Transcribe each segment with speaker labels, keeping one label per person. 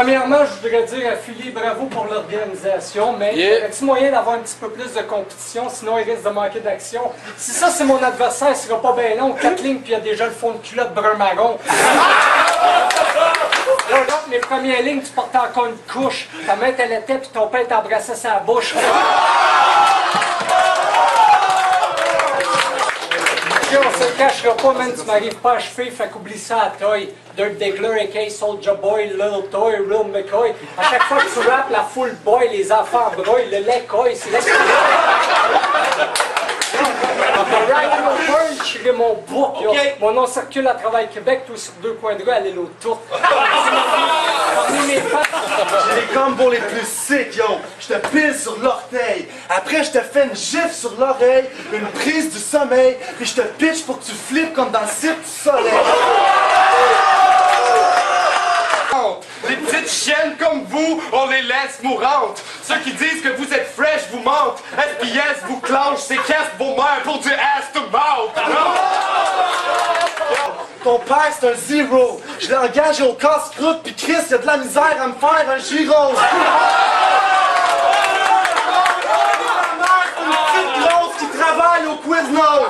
Speaker 1: Premièrement, je voudrais dire à Philly bravo pour l'organisation, mais y a-t-il moyen d'avoir un petit peu plus de compétition, sinon il risque de manquer d'action? Si ça c'est mon adversaire, ce sera pas bien long, 4 lignes puis il y a déjà le fond de culotte brun-marron. Là, mes premières lignes, tu portais encore une couche, ta main t'allaitait puis ton père t'embrassait sa bouche. On se le cachera pas, man, tu m'arrives pas à achever, fait qu'oublie ça à Toy. Dirt Diggler, A.K.A. Soulja Boy, Little Toy, Real McCoy. À chaque fois que tu rappes, la full boy, les enfants broient, le lait coy, c'est l'expérience. Je fais mon book, okay. Mon nom circule à travers Québec, tout sur 2 coins de rue, aller l'autre tour.
Speaker 2: J'ai les combos les plus sick, yo. Je te pile sur l'orteil. Après, je te fais une gifle sur l'oreille, une prise du sommeil, puis je te pitch pour que tu flippes comme dans le cirque du soleil.
Speaker 3: Les petites chiennes comme vous, on les laisse mourantes. Ceux qui disent que vous êtes fresh vous mentent. SPS vous clenche, séquestre vos mères pour du ass to mouth.
Speaker 2: Ton père, c'est un zero. Je l'ai engagé au casse-croûte, pis Chris, y'a de la misère à me faire un gyro. Une petite grosse qui travaille au Quiznos.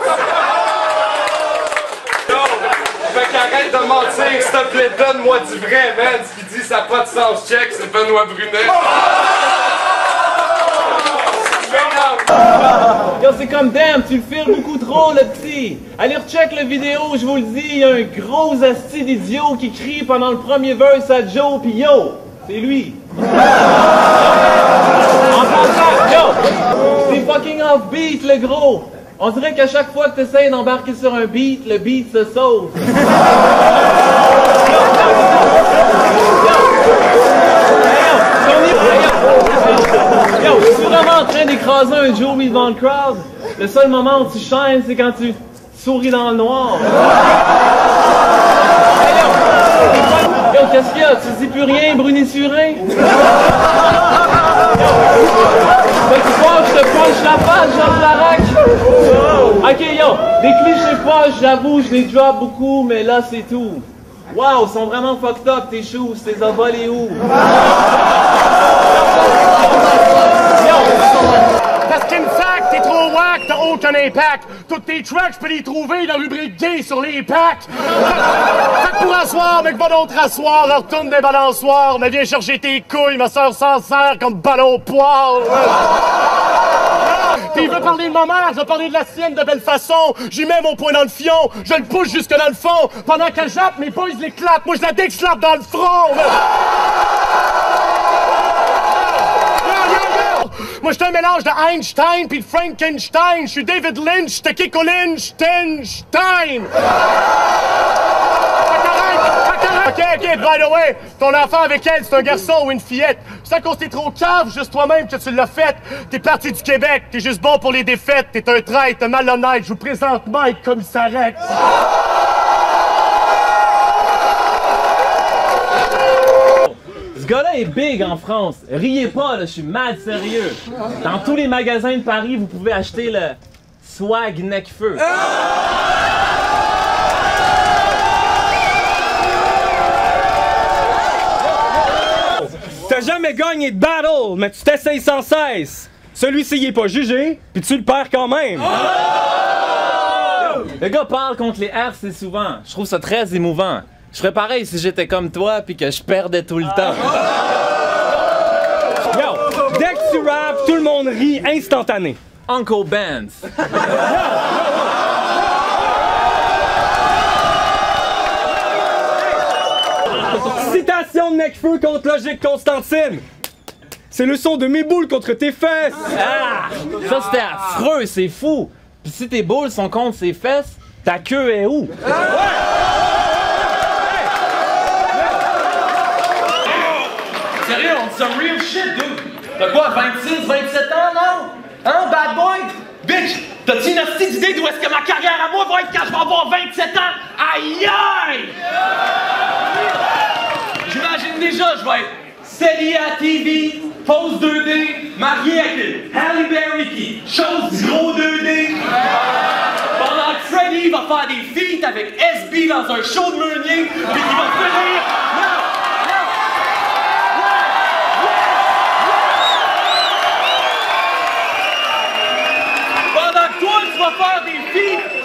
Speaker 3: Fait qu'arrête de mentir, s'il te plaît, donne-moi du vrai, man. Ce qu'il dit, ça n'a pas de sens. Check, c'est Benoît Brunet.
Speaker 4: Yo, c'est comme damn, tu le files beaucoup trop, le petit. Allez recheck la vidéo, je vous le dis, il y a un gros asti d'idiot qui crie pendant le premier verse à Joe, pis yo, c'est lui. En passant, yo, c'est fucking off beat, le gros. On dirait qu'à chaque fois que tu essaies d'embarquer sur un beat, le beat se sauve. Yo, je suis vraiment en train d'écraser un Joey devant le crowd. Le seul moment où tu shines, c'est quand tu souris dans le noir. Yo, qu'est-ce qu'il y a? Tu dis plus rien, Bruni-Surin? Tu crois que je te punch la face, Georges Larac? Ok, yo, des clichés poches, j'avoue, je les drop beaucoup, mais là, c'est tout. Wow, ils sont vraiment fucked up, tes shoes, t'es as volés où?
Speaker 5: Parce qu'Infact, t'es trop wack, t'as aucun impact. Toutes tes tracks, je peux les trouver dans la rubrique gay sur les packs. Fait que pour asseoir, mec, va donc te rasseoir, retourne des balançoires, mais viens chercher tes couilles, ma soeur s'en sert comme ballon poire. Pis il veut parler de ma mère, je vais parler de la sienne de belle façon. J'y mets mon poing dans le fion, je le pousse jusque dans le fond. Pendant qu'elle jappe, mes boys l'éclatent, moi je la déclape dans le front. Moi, j'suis un mélange de Einstein pis de Frankenstein. J'suis David Lynch, de Kiko Lynch, Tenstein. Ok, by the way, ton enfant avec elle, c'est un garçon ou une fillette. C'est à cause t'es trop cave, juste toi-même que tu l'as fait. T'es parti du Québec, t'es juste bon pour les défaites. T'es un traître, un malhonnête. Je vous présente Mike Commissaire Rex.
Speaker 4: Ce gars-là est big en France. Riez pas, là, je suis mad sérieux. Dans tous les magasins de Paris, vous pouvez acheter le swag Necfeu.
Speaker 6: T'as jamais gagné de battle, mais tu t'essayes sans cesse. Celui-ci, il est pas jugé, puis tu le perds quand même.
Speaker 4: Le gars parle contre les RC souvent. Je trouve ça très émouvant. Je ferais pareil si j'étais comme toi puis que je perdais tout le temps.
Speaker 6: Yo, dès que tu rappes, tout le monde rit instantané.
Speaker 4: Uncle Benz.
Speaker 6: Citation de Necfeu contre Logique Constantine. C'est le son de mes boules contre tes fesses.
Speaker 4: Ah! Ça c'était affreux, c'est fou. Puis si tes boules sont contre ses fesses, ta queue est où?
Speaker 7: Sérieux, on dit some real shit, dude! T'as quoi, 26, 27 ans, non? Hein, bad boy? Bitch, t'as-tu une hostie d'idée d'où est-ce que ma carrière à moi va être quand je vais avoir 27 ans? Aïe aïe! J'imagine déjà, je vais être Célie à TV, pose 2D, marié avec Halle Berry qui chose du gros 2D. Pendant que Freddy va faire des feats avec SB dans un show de Meunier, puis qui va finir...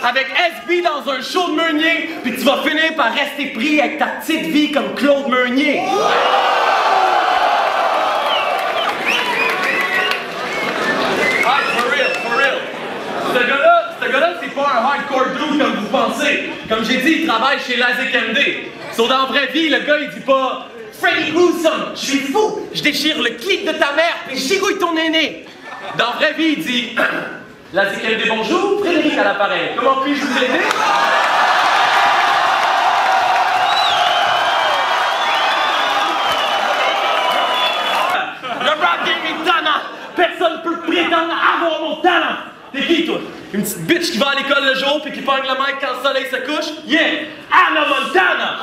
Speaker 7: avec SB dans un show de Meunier, puis tu vas finir par rester pris avec ta petite vie comme Claude Meunier. Ah, for real. Ce gars-là, c'est pas un hardcore dude comme vous pensez. Comme j'ai dit, il travaille chez Lazik MD. Sauf dans la vraie vie, le gars, il dit pas Freddy Gruesome, je suis fou, je déchire le clip de ta mère puis je chigouille ton aîné. Dans la vraie vie, il dit Lazik MD, bonjour, Frédéric à l'appareil. Comment puis-je vous aider? Le rap game est tannant. Personne peut prétendre avoir mon talent. T'es qui, toi? Une petite bitch qui va à l'école le jour puis qui pogne le mic quand le soleil se couche? Yeah! Anna Montana!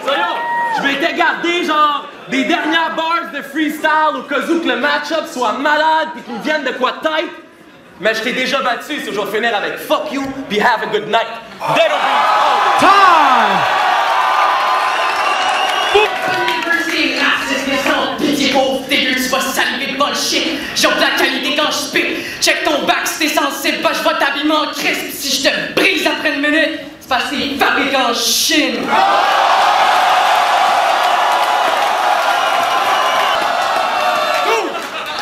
Speaker 7: Soyons, je m'étais gardé genre des dernières bars de freestyle au cas où que le match-up soit malade puis qu'il me vienne de quoi de tête. Mais je t'ai déjà battu, so je vais finir avec fuck you puis have a good night. That'll be
Speaker 6: Time!
Speaker 8: Pitié pauvre dégueu, tu vas saliver de bullshit. J'ai de la qualité quand je spit. Check ton bac si t'es sensible, bah je vais t'abîmer en crisp. Si je te brise après une minute, c'est parce que c'est fabriqué en Chine.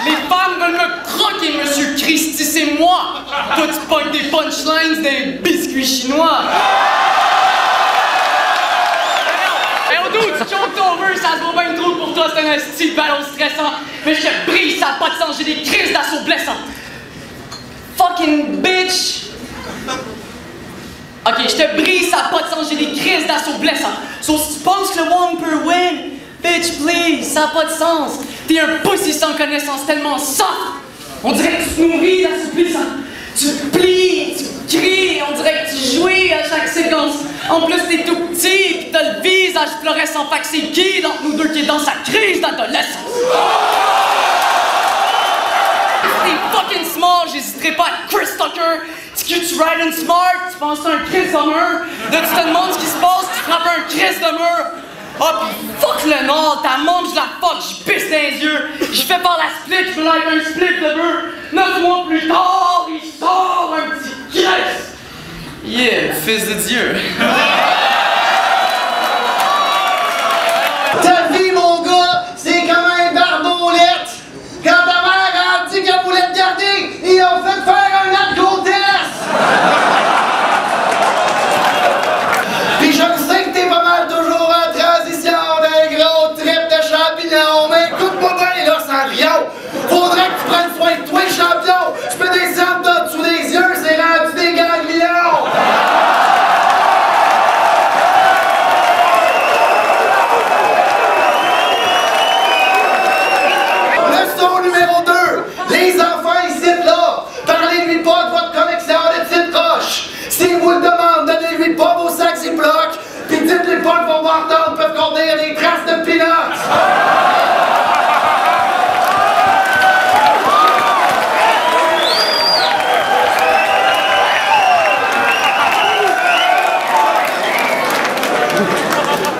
Speaker 8: Les femmes veulent me croquer, monsieur Christy, c'est moi. Toi tu pognes des punchlines des biscuits chinois. Tu chante over, ça se voit bien trop pour toi, c'est un style ballon stressant. Mais je te brise, ça n'a pas de sens, j'ai des crises d'assaut blessants. Fucking bitch! Ok, je te brise, ça n'a pas de sens, j'ai des crises d'assaut blessants. So si tu penses que le one peut win, bitch please, ça n'a pas de sens. T'es un pussy sans connaissance tellement soft. On dirait que tu te nourris d'assouplissant. Tu te plies, tu cries, on dirait que tu jouis à chaque séquence. En plus, t'es tout petit, pis t'as le visage fluorescent, fait que c'est qui d'entre nous deux qui est dans sa crise d'adolescence? T'es fucking small, j'hésiterai pas à Chris Tucker. Tu riding smart, tu penses à un Chris de mur. Là, tu te demandes ce qui se passe, tu frappes un Chris de mur. Ah, pis fuck le nord, ta montre, je la fuck, je pisse dans les yeux. Je fais par la split, je me like un split de beurre. 9 mois plus tard, il sort un petit Chris. Yeah, fils de Dieu.
Speaker 9: Ta vie, mon gars, c'est comme un barbolette. Quand ta mère a dit qu'elle voulait te garder, ils ont fait faire un narco-test. Puis je sais que t'es pas mal toujours en transition d'un gros trip de champignons. Mais écoute-moi bien, là, Cendrillon. Faudrait que tu prennes soin de toi, champion. Tu peux descendre en dessous des yeux, c'est rendu des ganglions. Leçon numéro 2. Les enfants ici, là, parlez-lui pas de votre connexion de petite roche. S'ils vous le demandent, donnez-lui pas vos sacs Ziploc. Pis dites-lui pas que vos bartendes peuvent contenir des traces de peanuts.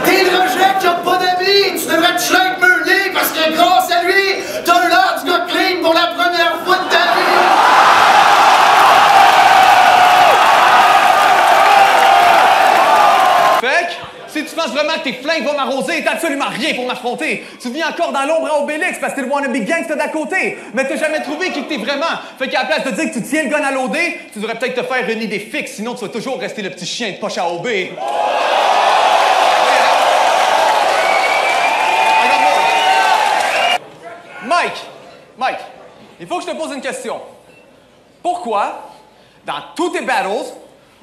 Speaker 9: T'es le rejet qui a pas d'amis. Tu devrais te shake Meunier parce que grâce à lui, t'as l'air du gars clean pour la première fois de ta vie.
Speaker 3: Fait que, si tu penses vraiment que tes flingues vont m'arroser, t'as absolument rien pour m'affronter. Tu vis encore dans l'ombre à Obélix parce que t'es le wannabe gangster d'à côté. Mais t'as jamais trouvé qui que t'es vraiment. Fait qu'à la place de dire que tu tiens le gun à loader, tu devrais peut-être te faire une idée fixe, sinon tu vas toujours rester le petit chien de poche à OB. Mike, il faut que je te pose une question. Pourquoi, dans tous tes battles,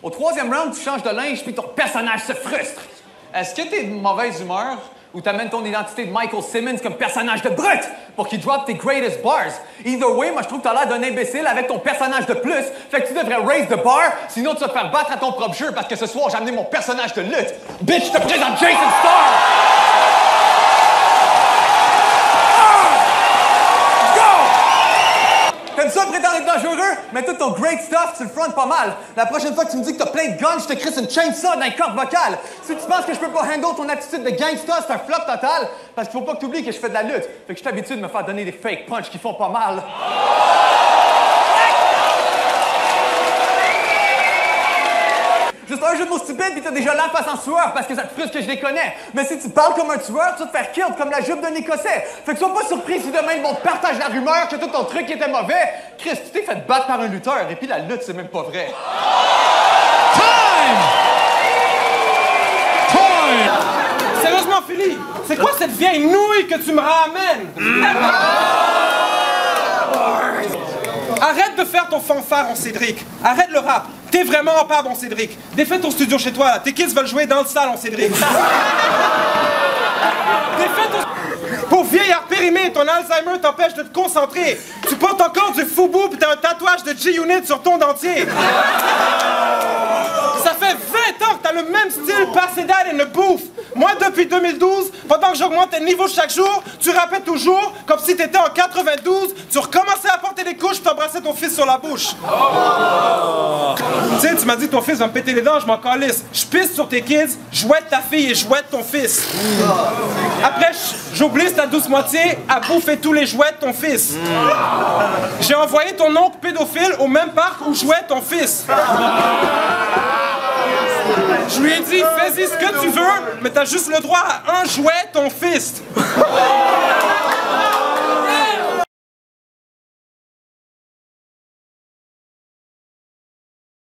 Speaker 3: au 3e round, tu changes de linge puis ton personnage se frustre? Est-ce que t'es de mauvaise humeur ou t'amènes ton identité de Michael Simmons comme personnage de brut pour qu'il drop tes greatest bars? Either way, moi je trouve que t'as l'air d'un imbécile avec ton personnage de plus, fait que tu devrais raise the bar, sinon tu vas te faire battre à ton propre jeu parce que ce soir j'ai amené mon personnage de lutte. Bitch, je te présente Jason Starr! T'aimes ça prétendre être dangereux, mets tout ton great stuff sur le front pas mal. La prochaine fois que tu me dis que t'as plein de guns, je te crisse une chainsaw dans les cordes vocales. Si tu penses que je peux pas handle ton attitude de gangsta, c'est un flop total. Parce qu'il faut pas que tu oublies que je fais de la lutte. Fait que je suis habitué de me faire donner des fake punch qui font pas mal. Juste un jeu de mots stupide pis t'as déjà la face en sueur parce que ça te frustre que je les connais. Mais si tu parles comme un tueur, tu vas te faire kill comme la jupe d'un Écossais. Fait que sois pas surpris si demain le monde partage la rumeur que tout ton truc était mauvais. Chris, tu t'es fait battre par un lutteur et puis la lutte, c'est même pas vrai.
Speaker 6: Time! Sérieusement, Philly, c'est quoi cette vieille nouille que tu me ramènes? Arrête de faire ton fanfare, mon Cédric. Arrête le rap. T'es vraiment pas bon, Cédric. Défais ton studio chez toi, là. Tes kids veulent jouer dans le salon, Cédric. Défais ton... Pour vieillard périmé, ton Alzheimer t'empêche de te concentrer. Tu portes encore du foubou pis t'as un tatouage de G-Unit sur ton dentier. Ça fait 20 ans que t'as le même style passé dad et ne bouffe. Moi, depuis 2012, pendant que j'augmente tes niveaux chaque jour, tu rappais toujours comme si t'étais en 92, tu recommençais à porter des couches, t'embrassais ton fils sur la bouche. Tu sais, tu m'as dit que ton fils va me péter les dents, je m'en calisse. Je pisse sur tes kids, jouette ta fille et jouette ton fils. Après, j'oblige ta douce moitié à bouffer tous les jouets de ton fils. J'ai envoyé ton oncle pédophile au même parc où jouait ton fils. Je lui ai dit, fais-y ce que tu veux, mais t'as juste le droit à un jouet, ton fist.